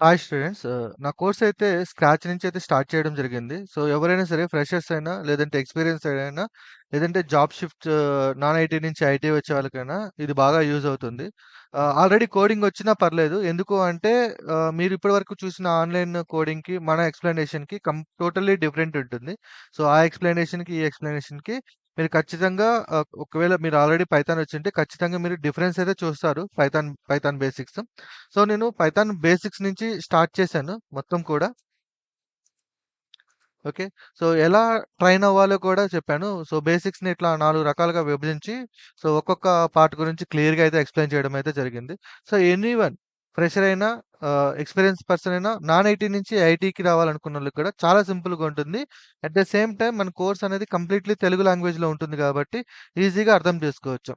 Hi students. నా course అయితే scratch నుంచి అయితే స్టార్ట్ చేయడం జరిగింది. సో, ఎవరైనా సరే ఫ్రెషర్స్ అయినా, లేదంటే ఎక్స్‌పీరియన్స్ అయినా, లేదంటే జాబ్ షిఫ్ట్ నాన్ ఐటీ నుంచి ఐటీ వచ్చే వాళ్ళకైనా ఇది బాగా యూజ్ అవుతుంది. ఆల్రెడీ కోడింగ్ వచ్చినా పర్లేదు. ఎందుకు అంటే మీరు ఇప్పటివరకు చూసిన ఆన్‌లైన్ కోడింగ్‌కి, మన ఎక్స్‌ప్లనేషన్‌కి టోటల్లీ డిఫరెంట్ ఉంటుంది. సో, ఆ ఎక్స్‌ప్లనేషన్‌కి, ఈ ఎక్స్‌ప్లనేషన్‌కి మీరు ఖచ్చితంగా ఒకవేళ మీరు ఆల్రెడీ పైథాన్ వచ్చుంటే ఖచ్చితంగా మీరు డిఫరెన్స్ అయితే చూస్తారు. Python basics. సో, నేను పైథాన్ బేసిక్స్ నుంచి స్టార్ట్ చేశాను మొత్తం కూడా. ఓకే. సో, ఎలా ట్రైన్ అవ్వాలో కూడా చెప్పాను. సో, బేసిక్స్‌ని ఇట్లా 4 రకాలుగా విభజించి, సో, ఒక్కొక్క పార్ట్ గురించి క్లియర్‌గా అయితే ఎక్స్‌ప్లెయిన్ చేయడం అయితే జరిగింది. సో, ఎనీవన్ ఫ్రెషర్ అయినా, ఎక్స్‌పీరియన్స్ పర్సన్ అయినా, నాన్ ఐటీ నుంచి ఐటీకి రావాలనుకున్నోళ్ళకి కూడా చాలా సింపుల్‌గా ఉంటుంది. అట్ ద సేమ్ టైమ్ మన కోర్స్ అనేది కంప్లీట్‌లీ తెలుగు లాంగ్వేజ్‌లో ఉంటుంది కాబట్టి ఈజీగా అర్థం చేసుకోవచ్చు.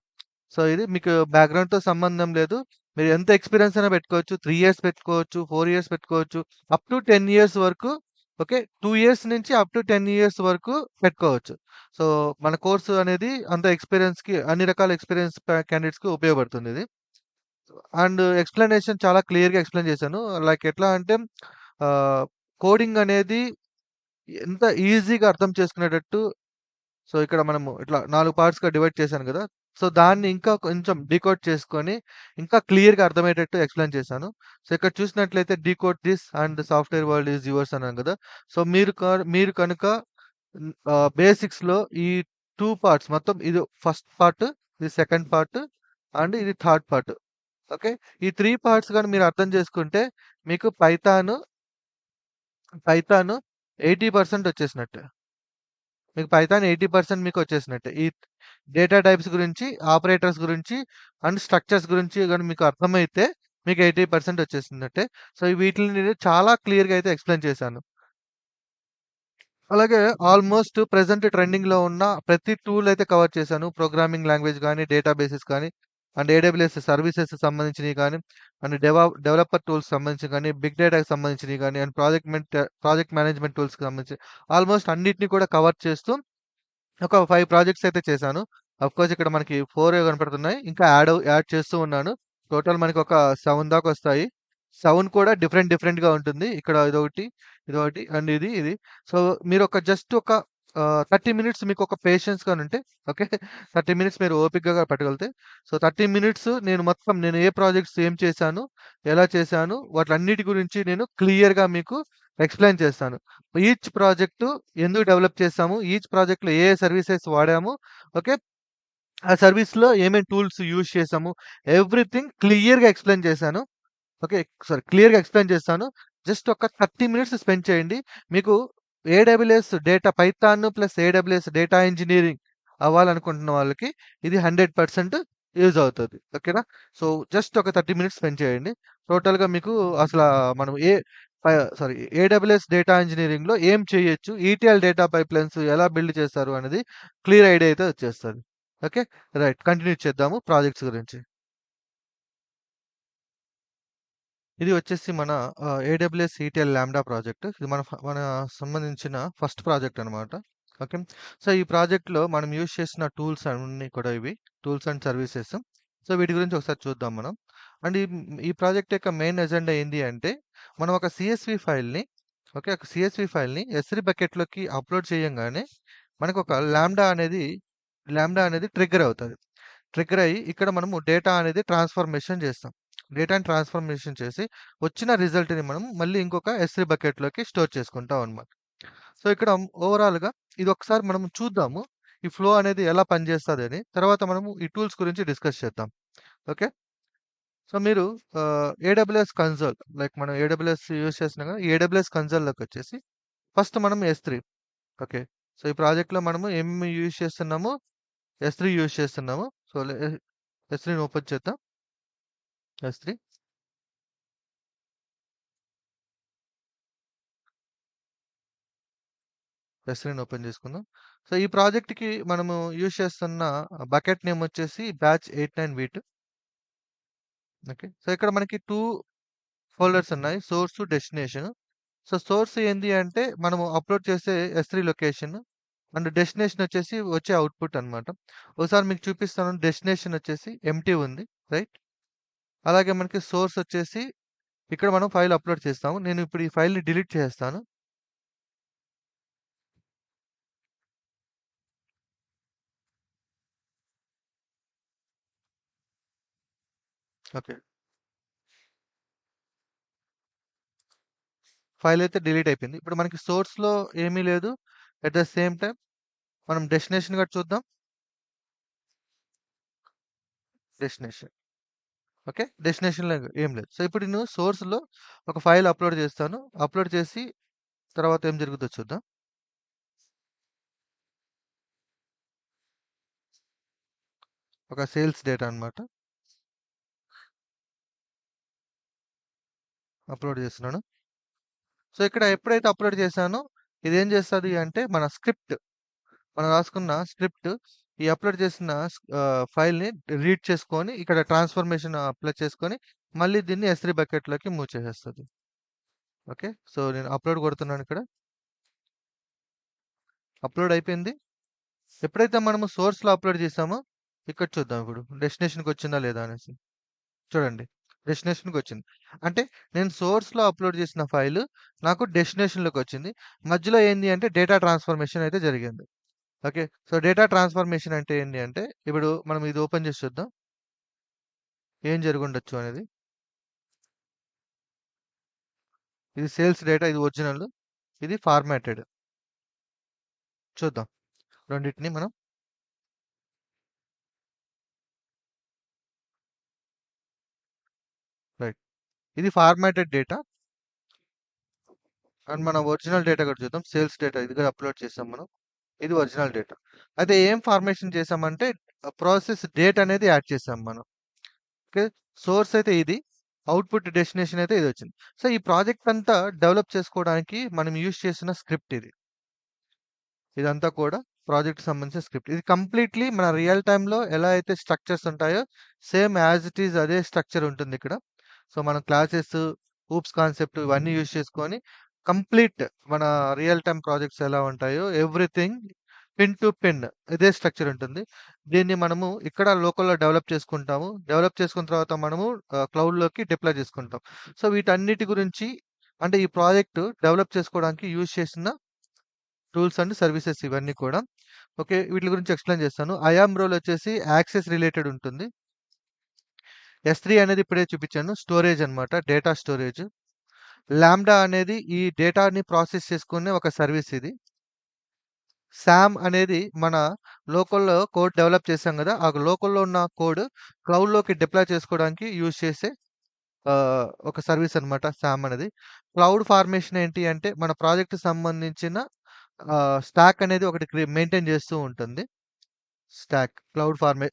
సో, ఇది మీకు బ్యాక్‌గ్రౌండ్‌తో సంబంధం లేదు. మీరు ఎంత ఎక్స్‌పీరియన్స్ అయినా పెట్టుకోవచ్చు. 3 ఇయర్స్ పెట్టుకోవచ్చు, 4 ఇయర్స్ పెట్టుకోవచ్చు. అప్ టు 10 ఇయర్స్ వరకు. ఓకే. 2 ఇయర్స్ నుంచి అప్ టు 10 ఇయర్స్ వరకు పెట్టుకోవచ్చు. సో, మన కోర్సు అనేది అంత ఎక్స్‌పీరియన్స్‌కి అన్ని రకాల ఎక్స్‌పీరియన్స్ క్యాండిడేట్స్‌కి ఉపయోగపడుతుందిది. అండ్ ఎక్స్‌ప్లనేషన్ చాలా క్లియర్‌గా ఎక్స్‌ప్లెయిన్ చేశాను. లైక్ ఎట్లా అంటే ఆహ్, కోడింగ్ అనేది ఎంత ఈజీగా అర్థం చేసుకునేటట్టు. సో, ఇక్కడ మనము ఇట్లా 4 పార్ట్స్‌గా డివైడ్ చేశాను గదా! సో, దాన్ని ఇంకా కొంచెం డీకోడ్ చేసుకొని, ఇంకా క్లియర్‌గా అర్థమయ్యేటట్టు ఎక్స్‌ప్లెయిన్ చేశాను. సో, ఇక్కడ చూసినట్లయితే decode this and software world is yours అన్నాను గదా! సో, మీరు కనుక బేసిక్స్‌లో ఈ 2 పార్ట్స్ మొత్తం ఇది ఫస్ట్ పార్ట్, ఇది సెకండ్ పార్ట్ అండ్ ఇది థర్డ్ పార్ట్. ఓకే. ఈ 3 పార్ట్స్ గాని మీరు అర్థం చేసుకుంటే మీకు పైథాను 80% వచ్చేసినట్టే. మీకు పైథాన్ 80% మీకొచ్చేసినట్టే. ఈ డేటా టైప్స్ గురించి, ఆపరేటర్స్ గురించి అండ్ స్ట్రక్చర్స్ గురించి గాని మీకు అర్థమైతే మీకు 80% వచ్చేసినట్టే. సో, వీటిలిని నేను చాలా క్లియర్‌గా అయితే ఎక్స్‌ప్లెయిన్ చేశాను. అలాగే ఆల్‌మోస్ట్ ప్రెజెంట్ ట్రెండింగ్‌లో ఉన్న ప్రతి టూల్ అయితే కవర్ చేశాను. ప్రోగ్రామింగ్ లాంగ్వేజ్ గాని, డేటాబేసెస్ కానీ, అండ్ ఏడబ్ల్యూఎస్ సర్వీసెస్ సంబంధించినయి గాని, అండ్ డెవలపర్ టూల్స్ సంబంధించి గాని, బిగ్ డేటాకి సంబంధించినయి గాని, అండ్ ప్రాజెక్ట్ మేనేజ్మెంట్ టూల్స్‌కి సంబంధించి ఆల్‌మోస్ట్ అన్నిటిని కూడా కవర్ చేస్తూ ఒక 5 ప్రాజెక్ట్స్ అయితే చేశాను. ఆఫ్‌కోర్స్ ఇక్కడ మనకి 4 కనపడుతున్నాయి. ఇంకా యాడ్ చేస్తూ ఉన్నాను. టోటల్ మనకొక 7 దాకొస్తాయి. 7 కూడా డిఫరెంట్‌గా ఉంటుంది. ఇక్కడ ఇదొకటి అండ్ ఇది. సో, మీరొక జస్ట్ ఒక 30 మినిట్స్ మీకొక పేషెన్స్ గానుంటే ఓకే. 30 మినిట్స్ మీరు ఓపికగా పట్టగలిగితే, సో, 30 మినిట్స్ నేను ఏ ప్రాజెక్ట్స్ ఏం చేశాను, ఎలా చేశాను, వాటిలన్నిటి గురించి నేను క్లియర్‌గా మీకు ఎక్స్‌ప్లెయిన్ చేస్తాను. ఈచ్ ప్రాజెక్టు ఎందుకు డెవలప్ చేసాము? ఈచ్ ప్రాజెక్ట్‌లో ఏ సర్వీసెస్ వాడాము? ఓకే. ఆ సర్వీస్‌లో ఏమేం టూల్స్ యూజ్ చేసాము? ఎవ్రీథింగ్ క్లియర్‌గా ఎక్స్‌ప్లెయిన్ చేశాను. ఓకే. క్లియర్‌గా ఎక్స్‌ప్లెయిన్ చేస్తాను. జస్ట్ ఒక 30 మినిట్స్ స్పెండ్ చేయండి. మీకు AWS data Python plus AWS data engineering అవ్వాలనుకుంటున్న వాళ్ళకి ఇది 100% యూజ్ అవుతది. ఓకేనా? సో, జస్ట్ ఒక 30 మినిట్స్ స్పెండ్ చేయండి. టోటల్‌గా మీకు అసలా మనం ఏ ప సారీ ఏడబ్ల్యూఎస్ డేటా ఇంజినీరింగ్‌లో ఏం చేయొచ్చు? ఈటీఎల్ డేటా పైప్‌లైన్స్ ఎలా బిల్డ్ చేస్తారు అనేది క్లియర్ ఐడియా అయితే వచ్చేస్తది. ఓకే. రైట్. కంటిన్యూ చేద్దాము ప్రాజెక్ట్స్ గురించి. ఇది వచ్చేసి మన ఏడబ్ల్యూఎస్ ఈటీఎల్ లాంబ్డా ప్రాజెక్ట్. ఇది మన సంబంధించిన ఫస్ట్ ప్రాజెక్ట్ అనమాట. ఓకే. సో, ఈ ప్రాజెక్ట్‌లో మనం యూజ్ చేసిన టూల్స్ అన్నీ కూడా ఇవి. Tools and services. సో, వీటి గురించి ఒకసారి చూద్దాం మనం. అండ్ ఈ ప్రాజెక్ట్ యొక్క మెయిన్ ఎజెండా ఏంది అంటే, మనం ఒక సీఎస్‌వి ఫైల్‌ని ఓకే. ఒక సీఎస్‌వి ఫైల్‌ని ఎస్3 బకెట్‌లోకి అప్‌లోడ్ చేయంగానే మనకొక లాంబ్డా అనేది ట్రిగ్గర్ అవుతది. ట్రిగ్గర్ అయ్యి ఇక్కడ మనము డేటా అనేది ట్రాన్స్‌ఫర్మేషన్ చేస్తాం. డేటాని ట్రాన్స్‌ఫర్మేషన్ చేసి వచ్చిన రిజల్ట్‌ని మనం మళ్ళీ ఇంకొక ఎస్3 బకెట్‌లోకి స్టోర్ చేసుకుంటాం అన్నమాట. సో, ఇక్కడ ఓవరాల్‌గా ఇదొకసారి మనం చూద్దాము. ఈ ఫ్లో అనేది ఎలా పనిచేస్తదని. తర్వాత మనము ఈ టూల్స్ గురించి డిస్కస్ చేద్దాం. ఓకే. సో, మీరు ఏడబ్ల్యూఎస్ కన్సోల్ లైక్ మనం ఏడబ్ల్యూఎస్ యూజ్ చేస్తున్నాం కదా! ఏడబ్ల్యూఎస్ కన్సోల్‌లోకొచ్చేసి ఫస్ట్ మనం ఎస్3 ఓకే. సో, ఈ ప్రాజెక్ట్‌లో మనము ఏం యూజ్ చేస్తున్నాము? ఎస్3 యూజ్ చేస్తున్నాము. సో, ఎస్3ని ఓపెన్ చేద్దాం. ఎస్3 ఎస్3ని ఓపెన్ చేసుకుందాం. సో, ఈ ప్రాజెక్ట్‌కి మనము యూజ్ చేస్తున్న బకెట్ నేమ్ వచ్చేసి బ్యాచ్ 89V2 ఓకే. సో, ఇక్కడ మనకి 2 ఫోల్డర్స్ ఉన్నాయి. Source, destination. సో, సోర్స్ ఏంది అంటే మనము అప్‌లోడ్ చేసే ఎస్3 లొకేషన్ అండ్ డెస్టినేషన్ వచ్చేసి వచ్చే అవుట్‌పుట్ అన్నమాట. ఒకసారి మీకు చూపిస్తాను. డెస్టినేషన్ వచ్చేసి ఎంప్టీ ఉంది. రైట్. అలాగే మనకి సోర్స్ వచ్చేసి ఇక్కడ మనం ఫైల్ అప్‌లోడ్ చేస్తాము. నేను ఇప్పుడు ఈ ఫైల్‌ని డిలీట్ చేసేస్తాను. ఓకే. ఫైల్ అయితే డిలీట్ అయిపోయింది. ఇప్పుడు మనకి సోర్స్‌లో ఏమీ లేదు. అట్ ద సేమ్ టైమ్ మనం డెస్టినేషన్ కూడా చూద్దాం. డెస్టినేషన్. ఓకే. డెస్టినేషన్‌లో ఏం లేదు. సో, ఇప్పుడు నేను సోర్స్‌లో ఒక ఫైల్ అప్‌లోడ్ చేస్తాను. అప్‌లోడ్ చేసి తర్వాత ఏం జరుగుద్దో చూద్దాం. ఒక సేల్స్ డేటా అన్నమాట. అప్‌లోడ్ చేస్తున్నాను. సో, ఇక్కడ ఎప్పుడైతే అప్‌లోడ్ చేశానో ఇదేం చేస్తది అంటే మన స్క్రిప్ట్ మనం రాసుకున్న స్క్రిప్ట్ ఈ అప్‌లోడ్ చేసిన ఫైల్‌ని రీడ్ చేసుకొని ఇక్కడ ట్రాన్స్‌ఫర్మేషన్ అప్లై చేసుకొని మళ్ళీ దీన్ని ఎస్3 బకెట్‌లోకి మూవ్ చేసేస్తది. ఓకే. సో, నేను అప్‌లోడ్ కొడుతున్నాను ఇక్కడ. అప్‌లోడ్ అయిపోయింది. ఎప్పుడైతే మనము సోర్స్‌లో అప్‌లోడ్ చేసామో ఇక్కడ చూద్దాం ఇప్పుడు డెస్టినేషన్‌కొచ్చిందా లేదా అనేసి. చూడండి. డెస్టినేషన్‌కొచ్చింది. అంటే నేను సోర్స్‌లో అప్‌లోడ్ చేసిన ఫైలు నాకు డెస్టినేషన్‌లోకొచ్చింది. మధ్యలో ఏంది అంటే డేటా ట్రాన్స్‌ఫర్మేషన్ అయితే జరిగింది. ఓకే. సో, డేటా ట్రాన్స్‌ఫర్మేషన్ అంటే ఏంటి అంటే ఇప్పుడు మనం ఇది ఓపెన్ చేసి చూద్దాం. ఏం జరిగుండొచ్చు అనేది. ఇది సేల్స్ డేటా ఇది ఒరిజినల్. ఇది ఫార్మాటెడ్. చూద్దాం. రెండిటిని మనం రైట్. ఇది ఫార్మాటెడ్ డేటా. అండ్ మనం ఒరిజినల్ డేటా కూడా చూద్దాం. సేల్స్ డేటా ఇది కూడా అప్‌లోడ్ చేసాం మనం. ఇది ఒరిజినల్ డేటా. అయితే ఏం ఫార్మేషన్ చేసామంటే ప్రాసెస్ డేట్ అనేది యాడ్ చేసాం మనం. ఓకే. సోర్స్ అయితే ఇది. అవుట్‌పుట్ డెస్టినేషన్ అయితే ఇదొచ్చింది. సో, ఈ ప్రాజెక్ట్ అంతా డెవలప్ చేసుకోవడానికి మనం యూజ్ చేసిన స్క్రిప్ట్ ఇది. ఇదంతా కూడా ప్రాజెక్ట్‌కి సంబంధించిన స్క్రిప్ట్. ఇది కంప్లీట్‌లీ మన రియల్ టైమ్‌లో ఎలా అయితే స్ట్రక్చర్స్ ఉంటాయో సేమ్ యాజ్ ఇట్ ఈజ్ అదే స్ట్రక్చర్ ఉంటుందిక్కడ. సో, మనం క్లాసెస్, ఊప్స్ కాన్సెప్ట్ ఇవన్నీ యూజ్ చేసుకొని కంప్లీట్ మన రియల్ టైమ్ ప్రాజెక్ట్స్ ఎలా ఉంటాయో ఎవ్రీథింగ్ పిన్ టు పిన్ ఇదే స్ట్రక్చర్ ఉంటుంది. దీన్ని మనము ఇక్కడ లోకల్‌లో డెవలప్ చేసుకుంటాము. డెవలప్ చేసుకున్న తర్వాత మనము క్లౌడ్‌లోకి డిప్లాయ్ చేసుకుంటాం. సో, వీటన్నిటి గురించి అంటే ఈ ప్రాజెక్ట్ డెవలప్ చేసుకోవడానికి యూజ్ చేసిన టూల్స్ అండ్ సర్వీసెస్ ఇవన్నీ కూడా. ఓకే. వీటిలి గురించి ఎక్స్‌ప్లెయిన్ చేస్తాను. ఐయామ్ రోల్ వచ్చేసి యాక్సెస్ రిలేటెడ్ ఉంటుంది. ఎస్3 అనేది ఇప్పుడే చూపించాను. స్టోరేజ్ అన్నమాట. Data storage. లాంబ్డా అనేది ఈ డేటాని ప్రాసెస్ చేసుకునే ఒక సర్వీస్ ఇది. సామ్ అనేది మన లోకల్‌లో కోడ్ డెవలప్ చేసాం గదా! ఆ లోకల్‌లో ఉన్న కోడ్ క్లౌడ్‌లోకి డిప్లాయ్ చేసుకోవడానికి యూజ్ చేసే ఒక సర్వీస్ అన్నమాట సామ్ అనేది. క్లౌడ్ ఫార్మేషన్ ఏంటి అంటే మన ప్రాజెక్ట్‌కి సంబంధించిన స్టాక్ అనేది ఒకటి మెయింటైన్ చేస్తూ ఉంటుంది.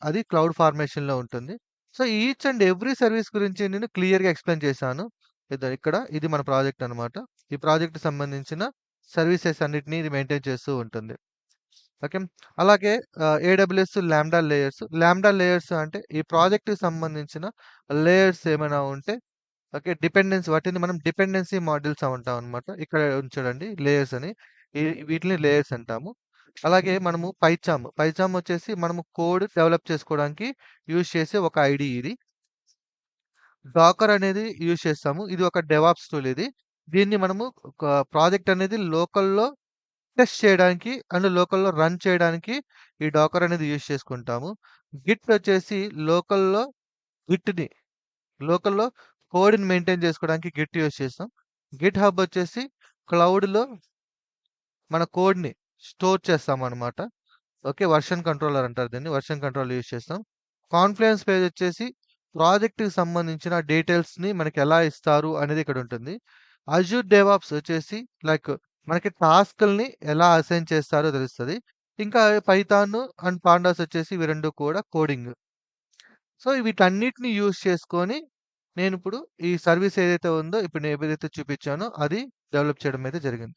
అది క్లౌడ్ ఫార్మేషన్‌లో ఉంటుంది. So, each and every service గురించి నేను క్లియర్‌గా ఎక్స్‌ప్లెయిన్ చేశాను. ఇక్కడ ఇది మన ప్రాజెక్ట్ అన్నమాట. ఈ ప్రాజెక్ట్‌కి సంబంధించిన సర్వీసెస్ అన్నిటిని ఇది మెయింటైన్ చేస్తూ ఉంటుంది. ఓకే. అలాగే ఏడబ్ల్యూఎస్ లాంబ్డా లేయర్స్ అంటే ఈ ప్రాజెక్ట్‌కి సంబంధించిన లేయర్స్ ఏమైనా ఉంటే ఓకే. వాటిని మనం డిపెండెన్సీ మాడ్యూల్స్ అంటాం అన్నమాట. ఇక్కడ చూడండి లేయర్స్ అని. ఈ వీటిని లేయర్స్ అంటాము. అలాగే మనము పైచామ్ వచ్చేసి మనము కోడ్ డెవలప్ చేసుకోవడానికి యూజ్ చేసే ఒక ఐడీ ఇది. డాకర్ అనేది యూజ్ చేస్తాము. ఇది ఒక డెవాప్స్ టూల్ ఇది. దీన్ని మనము ఒక ప్రాజెక్ట్ అనేది లోకల్‌లో టెస్ట్ చేయడానికి అండ్ లోకల్‌లో రన్ చేయడానికి ఈ డాకర్ అనేది యూజ్ చేసుకుంటాము. గిట్ వచ్చేసి గిట్‌ని లోకల్‌లో కోడ్‌ని మెయింటైన్ చేసుకోవడానికి గిట్ యూజ్ చేస్తాం. గిట్ హబ్ వచ్చేసి క్లౌడ్‌లో మన కోడ్‌ని స్టోర్ చేస్తామనమాట. ఓకే. వెర్షన్ కంట్రోలర్ అంటారు దీన్ని. వెర్షన్ కంట్రోల్ యూజ్ చేస్తాం. కాన్ఫ్లుయెన్స్ పేజ్ వచ్చేసి ప్రాజెక్ట్‌కి సంబంధించిన డీటెయిల్స్‌ని మనకెలా ఇస్తారు అనేది ఇక్కడుంటుంది. అజూర్ డెవాప్స్ వచ్చేసి లైక్ మనకి టాస్క్‌లని ఎలా అసైన్ చేస్తారో తెలుస్తది. ఇంకా పైథాన్ అండ్ పాండాస్ వచ్చేసి ఇవి 2 కూడా కోడింగ్. సో, వీటన్నిటిని యూజ్ చేసుకొని నేనిప్పుడు ఈ సర్వీస్ ఏదైతే ఉందో ఇప్పుడు నేను ఏదైతే చూపించానో అది డెవలప్ చేయడం అయితే జరిగింది.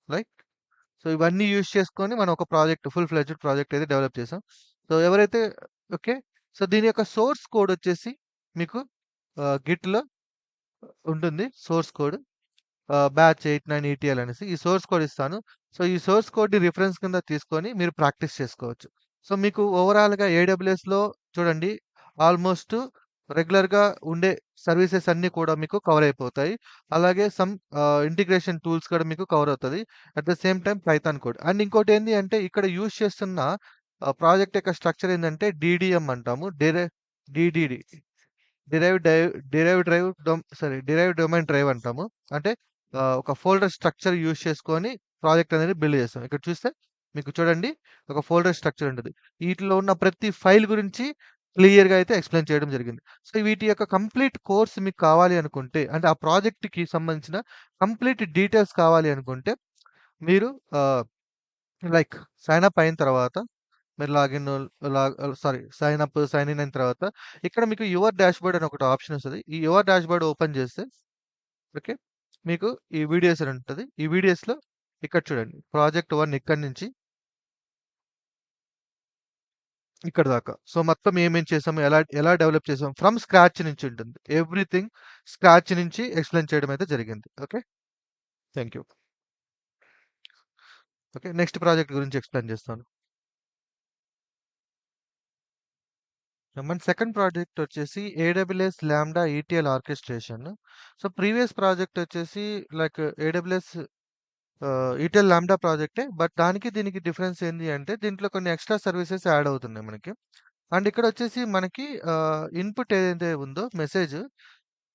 రైట్. సో, ఇవన్నీ యూజ్ చేసుకొని మనం ఒక ఫుల్ ఫ్లెడ్జ్డ్ ప్రాజెక్ట్ అయితే డెవలప్ చేసాం. సో, ఎవరైతే ఓకే. సో, దీని యొక్క సోర్స్ కోడ్ వచ్చేసి మీకు గిట్‌లో ఉంటుంది. Source code. బ్యాచ్ 89 ఈటీఎల్ అనేసి. ఈ సోర్స్ కోడ్ ఇస్తాను. సో, ఈ సోర్స్ కోడ్‌ని రిఫరెన్స్ కింద తీసుకొని మీరు ప్రాక్టీస్ చేసుకోవచ్చు. సో, మీకు ఓవరాల్‌గా ఏడబ్ల్యూఎస్‌లో చూడండి ఆల్‌మోస్ట్ రెగ్యులర్‌గా ఉండే సర్వీసెస్ అన్నీ కూడా మీకు కవర్ అయిపోతాయి. అలాగే సమ్ ఇంటిగ్రేషన్ టూల్స్ కూడా మీకు కవర్ అవుతది. At the same time Python code. And ఇంకోటేంది అంటే ఇక్కడ యూజ్ చేస్తున్న ప్రాజెక్ట్ యొక్క స్ట్రక్చర్ ఏందంటే డీడీఎం అంటాము. DDD derived dive derived drive dom sorry derived domain drive అంటాము. అంటే ఒక ఫోల్డర్ స్ట్రక్చర్ యూజ్ చేసుకొని ప్రాజెక్ట్ అనేది బిల్డ్ చేస్తాం. ఇక్కడ చూస్తే మీకు చూడండి ఒక ఫోల్డర్ స్ట్రక్చర్ ఉంటది. వీటిలో ఉన్న ప్రతి ఫైల్ గురించి క్లియర్‌గా అయితే ఎక్స్‌ప్లెయిన్ చేయడం జరిగింది. సో, వీటి యొక్క కంప్లీట్ కోర్స్ మీకు కావాలి అనుకుంటే అంటే ఆ ప్రాజెక్ట్‌కి సంబంధించిన కంప్లీట్ డీటెయిల్స్ కావాలి అనుకుంటే మీరు ఆహ్, లైక్ సైన్ అప్ అయిన తర్వాత మీరు సైన్ అప్, సైన్ ఇన్ అయిన తర్వాత ఇక్కడ మీకు యువర్ డాష్‌బోర్డ్ అని ఒకటి ఆప్షన్ వస్తది. ఈ యువర్ డాష్‌బోర్డ్ ఓపెన్ చేస్తే ఓకే. మీకు ఈ వీడియోస్ అని ఉంటది. ఈ వీడియోస్‌లో ఇక్కడ చూడండి. ప్రాజెక్ట్ 1 ఇక్కడి నుంచి ఇక్కడి దాకా. సో, మొత్తం ఏమేం చేసాము, ఎలా ఎలా డెవలప్ చేసాం ఫ్రమ్ స్క్రాచ్ నుంచి ఉంటుంది. ఎవ్రీథింగ్ స్క్రాచ్ నుంచి ఎక్స్‌ప్లెయిన్ చేయడం అయితే జరిగింది. Okay. Thank you. Okay. Next project గురించి ఎక్స్‌ప్లెయిన్ చేస్తాను. మన సెకండ్ ప్రాజెక్ట్ వచ్చేసి AWS lambda ETL orchestration. So, previous project వచ్చేసి లైక్ ఏడబ్ల్యూఎస్ ఈటీఎల్ లాంబ్డా ప్రాజెక్టే. బట్ దానికి దీనికి డిఫరెన్స్ ఏంది అంటే దీంట్లో కొన్ని ఎక్స్‌ట్రా సర్వీసెస్ యాడ్ అవుతున్నాయి మనకి. అండ్ ఇక్కడొచ్చేసి మనకి ఇన్‌పుట్ ఏదైతే ఉందో మెసేజ్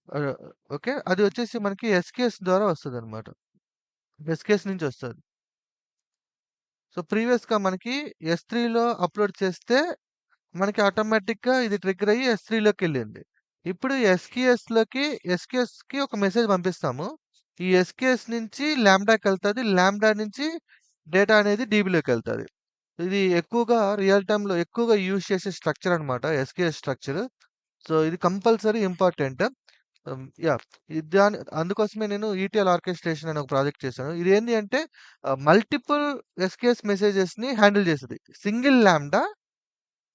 ఆహ్, ఓకే. అది వచ్చేసి మనకి ఎస్‌కేఎస్ ద్వారా వస్తదనమాట. ఎస్‌కేఎస్ నుంచి వస్తది. సో, ప్రీవియస్‌గా మనకి ఎస్3లో అప్‌లోడ్ చేస్తే మనకి ఆటోమేటిక్‌గా ఇది ట్రిగ్గర్ అయ్యి ఎస్3లోకెళ్ళింది. ఇప్పుడు ఎస్‌కేఎస్‌కి ఒక మెసేజ్ పంపిస్తాము. ఈ ఎస్‌కేఎస్ నుంచి లాంబ్డాకెళ్తది. లాంబ్డా నుంచి డేటా అనేది డీబీలోకెళ్తది. ఇది ఎక్కువగా రియల్ టైమ్‌లో ఎక్కువగా యూజ్ చేసే స్ట్రక్చర్ అన్నమాట. SKS structure. సో, ఇది కంపల్సరీ ఇంపార్టెంట్. యాహ్! అందుకోసమే నేను ఈటీఎల్ ఆర్కెస్ట్రేషన్ అనే ఒక ప్రాజెక్ట్ చేశాను. ఇదేంది అంటే మల్టిపుల్ ఎస్‌కేఎస్ మెసేజెస్‌ని హ్యాండిల్ చేస్తది. Single lambda